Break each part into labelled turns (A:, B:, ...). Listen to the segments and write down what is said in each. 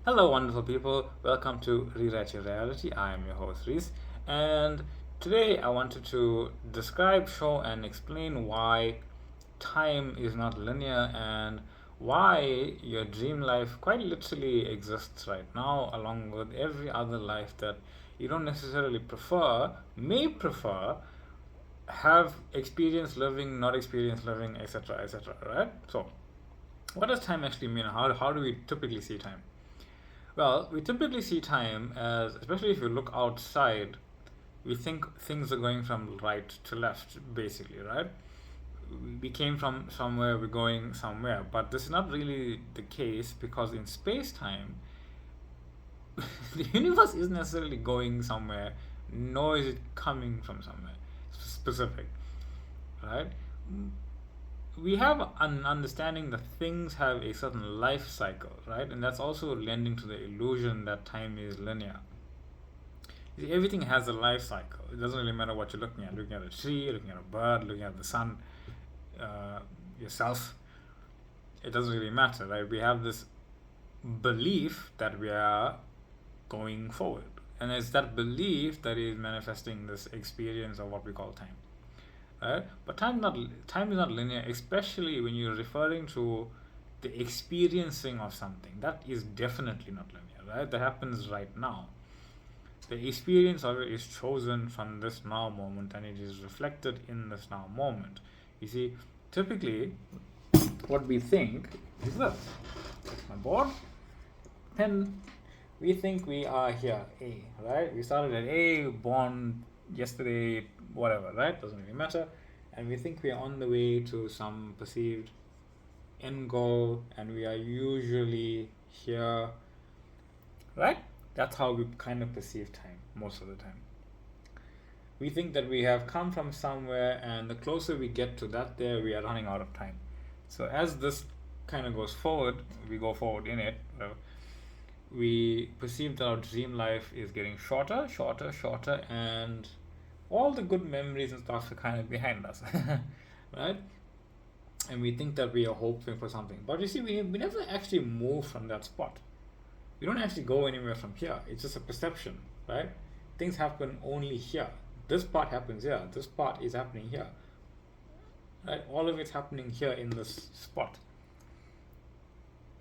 A: Hello, wonderful people. Welcome to Rewrite Your Reality. I am your host, Reese. And today I wanted to describe, show, and explain why time is not linear and why your dream life quite literally exists right now, along with every other life that you don't necessarily prefer, may prefer, have experience living, not experience living, etc., etc., right? So, what does time actually mean? How do we typically see time? Well, we typically see time as, especially if you look outside, we think things are going from right to left, basically, right? We came from somewhere, we're going somewhere. But this is not really the case because in space time, the universe isn't necessarily going somewhere, nor is it coming from somewhere specific, right? We have an understanding that things have a certain life cycle, right? And that's also lending to the illusion that time is linear. See, everything has a life cycle. It doesn't really matter what you're looking at. Looking at a tree, looking at a bird, looking at the sun, uh, yourself. It doesn't really matter, right? We have this belief that we are going forward, and it's that belief that is manifesting this experience of what we call time, right? But time is not linear, especially when you're referring to the experiencing of something. That is definitely not linear, right? That happens right now. The experience of it is chosen from this now moment and it is reflected in this now moment. You see, typically, what we think is this. My board, pen, we think we are here, A, right? We started at A, born yesterday, whatever, right? Doesn't really matter. And we think we are on the way to some perceived end goal, and we are usually here, right? That's how we kind of perceive time most of the time. We think that we have come from somewhere, and the closer we get to that there, we are running out of time. So as this kind of goes forward, we go forward in it, we perceive that our dream life is getting shorter, shorter, shorter, and all the good memories and stuff are kind of behind us, right? And we think that we are hoping for something. But you see, we never actually move from that spot. We don't actually go anywhere from here. It's just a perception, right? Things happen only here. This part happens here. This part is happening here, right? All of it's happening here in this spot.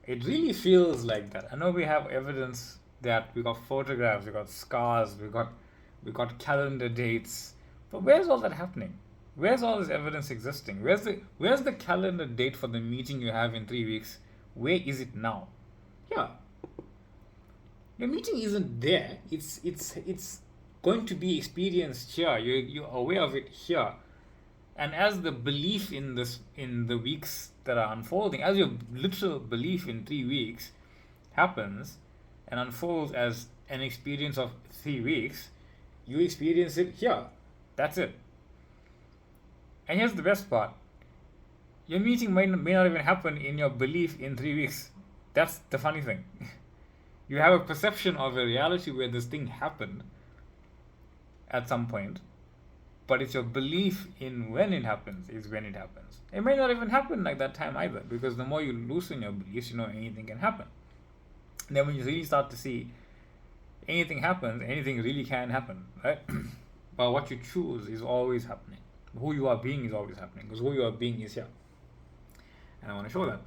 A: It really feels like that. I know we have evidence that we got photographs, we got scars, we got calendar dates, but where's all that happening? Where's all this evidence existing? Where's the calendar date for the meeting you have in 3 weeks? Where is it now? Yeah, your meeting isn't there. It's going to be experienced here. You're aware of it here. And as the belief in this, in the weeks that are unfolding, as your literal belief in 3 weeks happens and unfolds as an experience of 3 weeks, you experience it here. That's it. And here's the best part: your meeting may not even happen in your belief in 3 weeks. That's the funny thing. You have a perception of a reality where this thing happened at some point, but it's your belief in when it happens is when it happens. It may not even happen like that time either, because the more you loosen your beliefs, anything can happen. And then when you really start to see anything happens, anything really can happen, right? But what you choose is always happening. Who you are being is always happening, because who you are being is here. And I want to show that.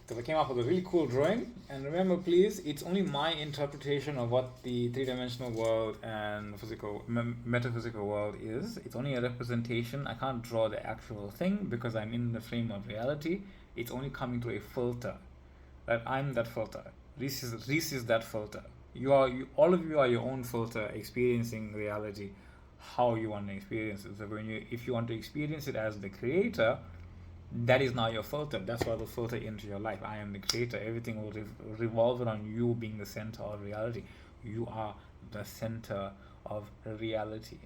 A: Because I came up with a really cool drawing. And remember, please, it's only my interpretation of what the three-dimensional world and physical, metaphysical world is. It's only a representation. I can't draw the actual thing because I'm in the frame of reality. It's only coming through a filter. Right? I'm that filter. Reese is that filter. All of you are your own filter, experiencing reality how you want to experience it. So if you want to experience it as the creator, that is now your filter. That's what will filter into your life. I am the creator. Everything will revolve around you being the center of reality. You are the center of reality.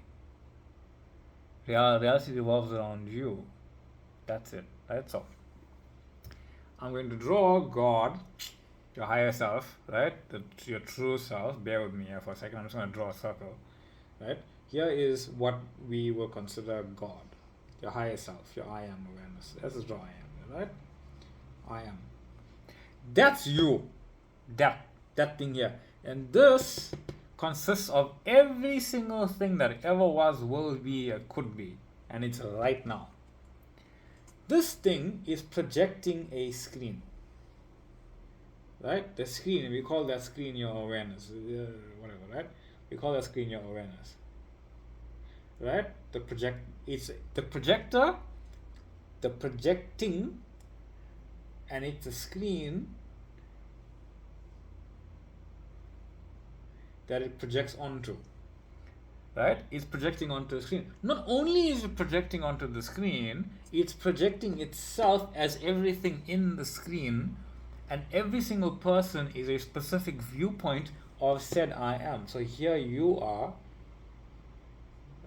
A: Reality revolves around you. That's it. Right? So I'm going to draw God, your higher self, right? Your true self. Bear with me here for a second. I'm just going to draw a circle, right? Here is what we will consider God, your higher self, your I am awareness. Let's just draw I am, right? I am. That's you. that thing here. And this consists of every single thing that ever was, will be, or could be, and it's right now. This thing is projecting a screen, right? The screen, we call that screen your awareness, whatever, right? We call that screen your awareness, right? It's the projector, the projecting, and it's a screen that it projects onto, right? It's projecting onto the screen. Not only is it projecting onto the screen, it's projecting itself as everything in the screen, and every single person is a specific viewpoint of said I am. So here you are,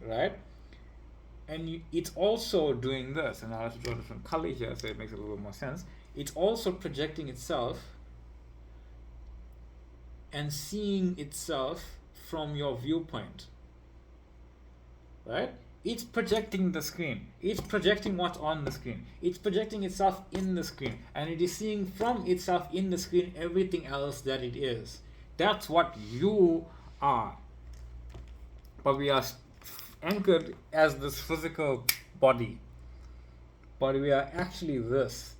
A: right? And it's also doing this, and I have to draw a different color here so it makes a little bit more sense. It's also projecting itself and seeing itself from your viewpoint, right? It's projecting the screen. It's projecting what's on the screen. It's projecting itself in the screen, and it is seeing from itself in the screen everything else that it is. That's what you are. But we are anchored as this physical body, but we are actually this.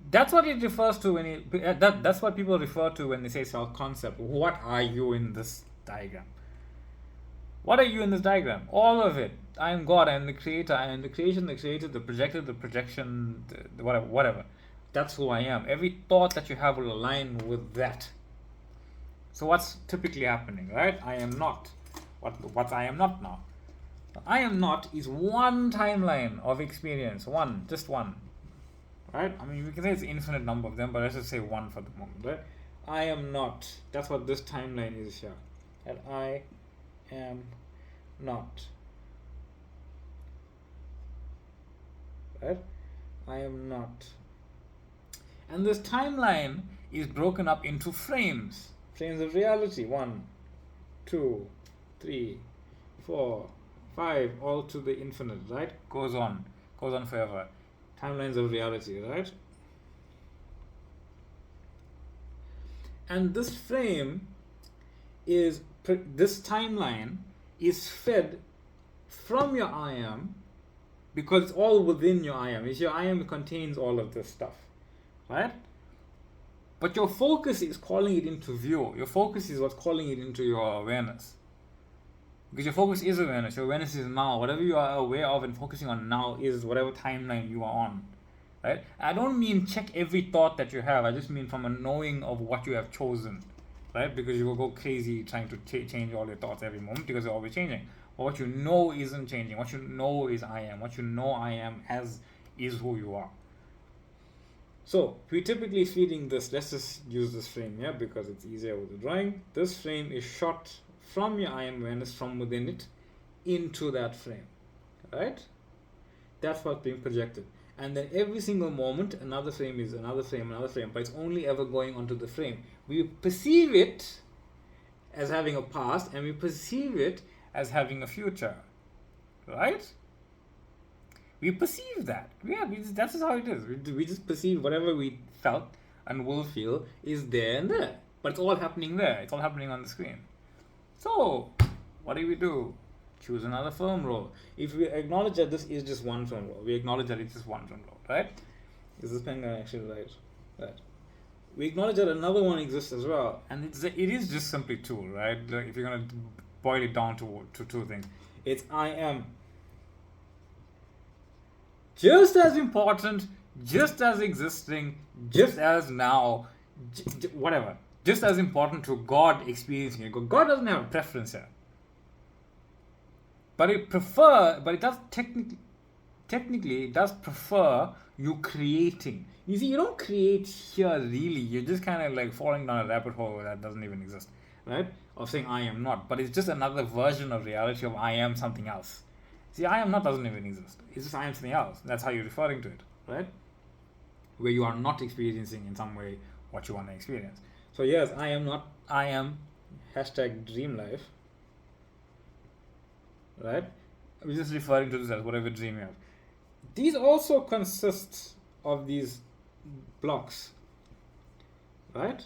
A: That's what it refers to when that's what people refer to when they say self-concept. What are you in this diagram? What are you in this diagram? All of it. I am God. I am the creator. I am the creation, the creator, the projector, the projection, the whatever. That's who I am. Every thought that you have will align with that. So what's typically happening, right? I am not. What I am not now? I am not is one timeline of experience. Just one. Right? I mean, we can say it's an infinite number of them, but let's just say one for the moment, right? I am not. That's what this timeline is here. And I am not. Right? I am not. And this timeline is broken up into frames. Frames of reality. 1, 2, 3, 4, 5, all to the infinite, right? Goes on forever. Timelines of reality, right? And this frame is, this timeline is fed from your I am, because it's all within your I am. Your I am contains all of this stuff, right? But your focus is calling it into view. Your focus is what's calling it into your awareness. Because your focus is awareness. Your awareness is now. Whatever you are aware of and focusing on now is whatever timeline you are on. Right? I don't mean check every thought that you have. I just mean from a knowing of what you have chosen. Right? Because you will go crazy trying to change all your thoughts every moment because they're always changing. But what you know isn't changing. What you know is I am. What you know I am as is who you are. So we typically feeding this. Let's just use this frame here because it's easier with the drawing. This frame is shot from your I am awareness, from within it, into that frame, right? That's what's being projected. And then every single moment, another frame is another frame, but it's only ever going onto the frame. We perceive it as having a past, and we perceive it as having a future, right? We perceive that. Yeah, that's just how it is. We just perceive whatever we felt and will feel is there and there. But it's all happening there. It's all happening on the screen. So, what do? Choose another film role. If we acknowledge that this is just one film role, we acknowledge that it's just one film role, right? Is this pen going to actually write? Right. We acknowledge that another one exists as well, and it is just simply two, right? Like if you're going to boil it down to two things, it's I am. Just as important, just as existing, just as now, whatever. Just as important to God experiencing it. God doesn't have a preference here. But it does technically it does prefer you creating. You see, you don't create here really. You're just kind of like falling down a rabbit hole that doesn't even exist, right? Of saying I am not. But it's just another version of reality of I am something else. See, I am not doesn't even exist. It's just I am something else. That's how you're referring to it, right? Where you are not experiencing in some way what you want to experience. So yes, I am not. I am #dream life. Right? We're just referring to this as whatever dream you have. These also consist of these blocks. Right?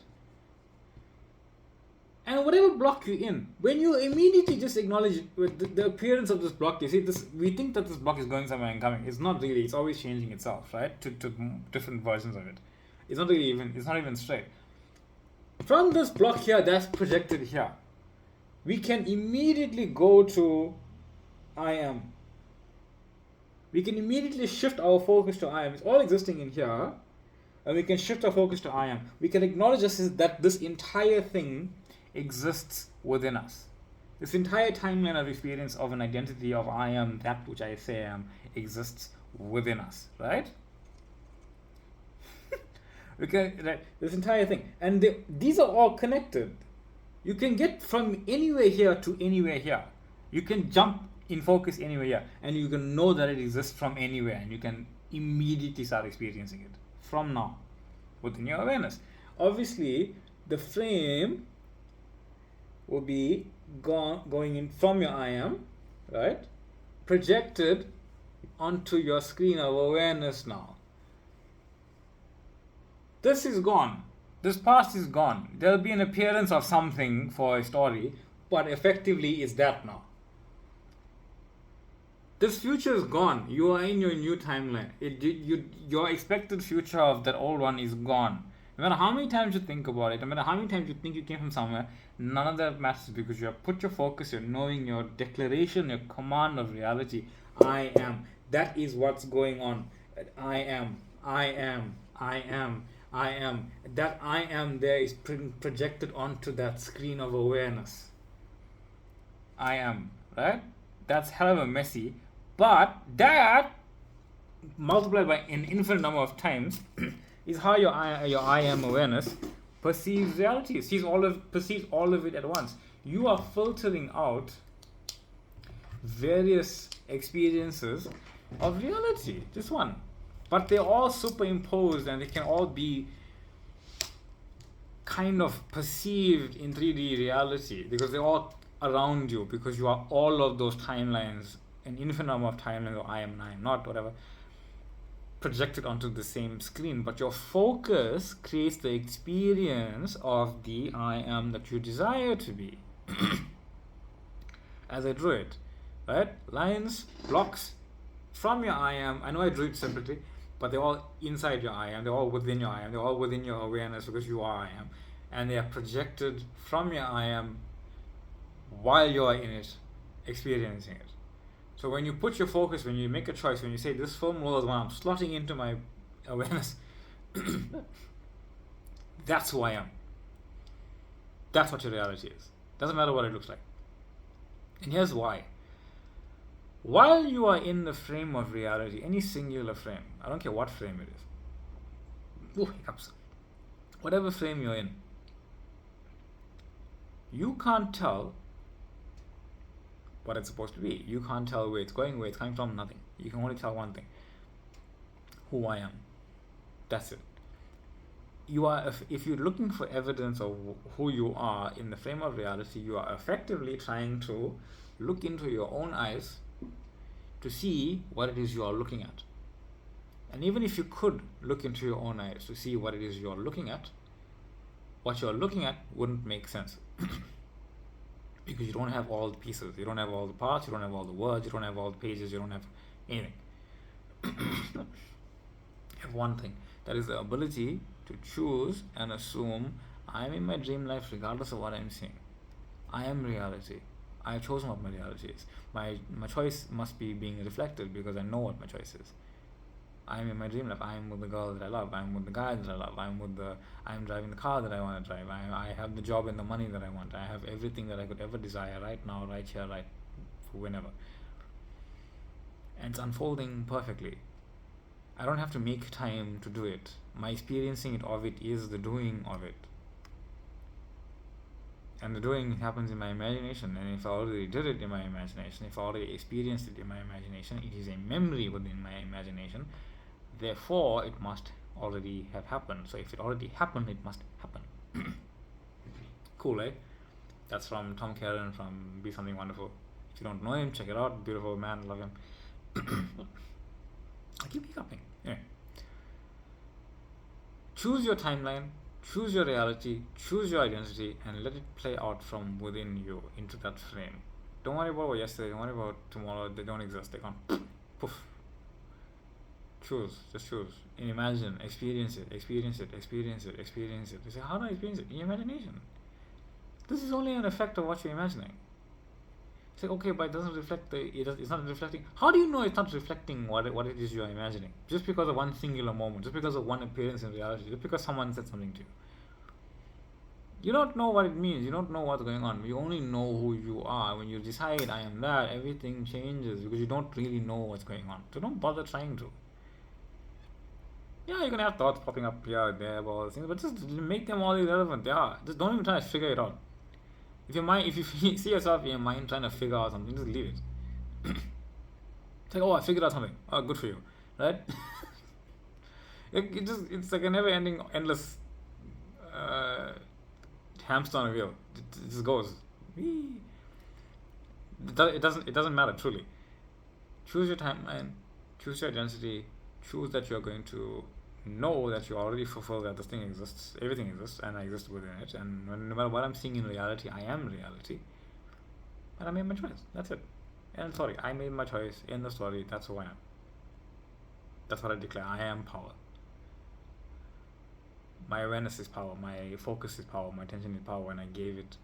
A: And whatever block you're in, when you immediately just acknowledge with the appearance of this block, you see this, we think that this block is going somewhere and coming. It's not really. It's always changing itself, right? To different versions of it. It's not really even. It's not even straight. From this block here that's projected here, we can immediately go to I am. We can immediately shift our focus to I am. It's all existing in here, and we can shift our focus to I am. We can acknowledge that this entire thing exists within us. This entire timeline of experience of an identity of I am, that which I say I am, exists within us, right? Okay, right, this entire thing. And these are all connected. You can get from anywhere here to anywhere here. You can jump in focus anywhere here, and you can know that it exists from anywhere, and you can immediately start experiencing it from now within your awareness. Obviously, the frame will be going in from your I am, right? Projected onto your screen of awareness now. This is gone. This past is gone. There'll be an appearance of something for a story, but effectively it's that now. This future is gone. You are in your new timeline. Your expected future of that old one is gone. No matter how many times you think about it, no matter how many times you think you came from somewhere, none of that matters, because you have put your focus, you're knowing your declaration, your command of reality. I am. That is what's going on. I am. I am. I am. I am. That I am there is projected onto that screen of awareness. I am. Right? That's however messy. But that multiplied by an infinite number of times is how your I am awareness perceives reality, perceives all of it at once. You are filtering out various experiences of reality, just one. But they're all superimposed, and they can all be kind of perceived in 3D reality because they're all around you, because you are all of those timelines, an infinite number of timelines, or I am not, whatever, projected onto the same screen. But your focus creates the experience of the I am that you desire to be. As I drew it, right? Lines, blocks from your I am. I know I drew it separately, but they're all inside your I am. They're all within your I am. They're all within your awareness, because you are I am. And they are projected from your I am while you are in it, experiencing it. So when you put your focus, when you make a choice, when you say this film role is one I'm slotting into my awareness, that's who I am. That's what your reality is. Doesn't matter what it looks like. And here's why. While you are in the frame of reality, any singular frame, I don't care what frame it is, hiccups, whatever frame you're in, you can't tell what it's supposed to be. You can't tell where it's going, where it's coming from, nothing. You can only tell one thing: who I am. That's it. You are, if you're looking for evidence of who you are in the frame of reality, you are effectively trying to look into your own eyes to see what it is you are looking at. And even if you could look into your own eyes to see what it is you're looking at, what you're looking at wouldn't make sense. Because you don't have all the pieces, you don't have all the parts, you don't have all the words, you don't have all the pages, you don't have anything. You have one thing, that is the ability to choose and assume I am in my dream life regardless of what I'm seeing. I am reality. I have chosen what my reality is. My choice must be being reflected because I know what my choice is. I am in my dream life. I am with the girl that I love. I am with the guy that I love. I am driving the car that I want to drive. I have the job and the money that I want. I have everything that I could ever desire right now, right here, right whenever. And it's unfolding perfectly. I don't have to make time to do it. My experiencing of it is the doing of it. And the doing happens in my imagination. And if I already did it in my imagination, if I already experienced it in my imagination, it is a memory within my imagination. Therefore, it must already have happened. So if it already happened, it must happen. Cool, eh? That's from Tom Karen from Be Something Wonderful. If you don't know him, check it out. Beautiful man, love him. I keep hiccuping. Anyway. Choose your timeline, Choose your reality, choose your identity, and let it play out from within you into that frame. Don't worry about yesterday, don't worry about tomorrow, they don't exist, they can't. Poof. Choose, just choose. And imagine, experience it, experience it, experience it, experience it. You say, how do I experience it? In your imagination. This is only an effect of what you're imagining. It's like, okay, but it doesn't reflect it's not reflecting. How do you know it's not reflecting what it is you're imagining? Just because of one singular moment, just because of one appearance in reality, just because someone said something to you. You don't know what it means, you don't know what's going on. You only know who you are. When you decide, I am that, everything changes because you don't really know what's going on. So don't bother trying to. Yeah, you're gonna have thoughts popping up here, there, about all these things, but just make them all irrelevant. Yeah, just don't even try to figure it out. If you see yourself in your mind trying to figure out something, just leave it. It's like, oh, I figured out something. Oh, good for you, right? It's like a never-ending, endless hamster on a wheel. It just goes. Whee. It doesn't matter truly. Choose your timeline, choose your identity, choose that you're going to know that you already fulfill that this thing exists, everything exists, and I exist within it. And no matter what I'm seeing in reality, I am reality. And I made my choice. That's it. End of story. I made my choice. End of story. That's who I am. That's what I declare. I am power. My awareness is power. My focus is power. My attention is power. And I gave it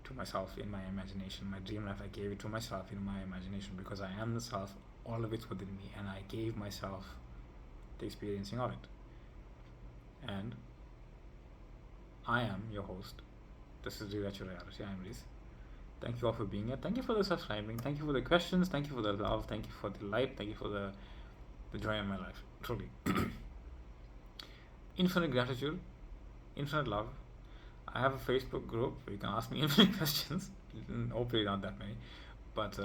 A: to myself in my imagination. My dream life, I gave it to myself in my imagination because I am the self. All of it's within me. And I gave myself the experiencing of it. And I am your host. This is Rewrite Your Reality. I'm Reese. Thank you all for being here. Thank you for the subscribing. Thank you for the questions. Thank you for the love. Thank you for the light. Thank you for the joy in my life. Truly. Infinite gratitude. Infinite love. I have a Facebook group where you can ask me infinite questions. Hopefully not that many. But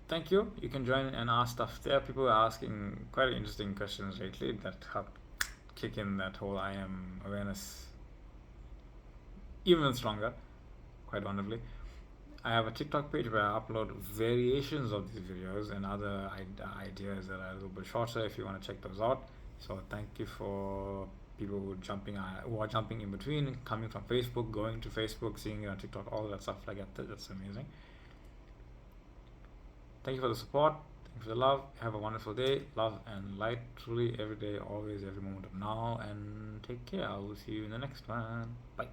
A: thank you. You can join and ask stuff there. People are asking quite interesting questions lately that help kick in that whole I am awareness even stronger, quite wonderfully. I have a TikTok page where I upload variations of these videos and other ideas that are a little bit shorter if you want to check those out. So thank you for people who are jumping in between, coming from Facebook, going to Facebook, seeing it on TikTok, all that stuff like that. That's amazing. Thank you for the support. Thank you for the love. Have a wonderful day. Love and light truly every day, always, every moment of now. And take care. I will see you in the next one. Bye.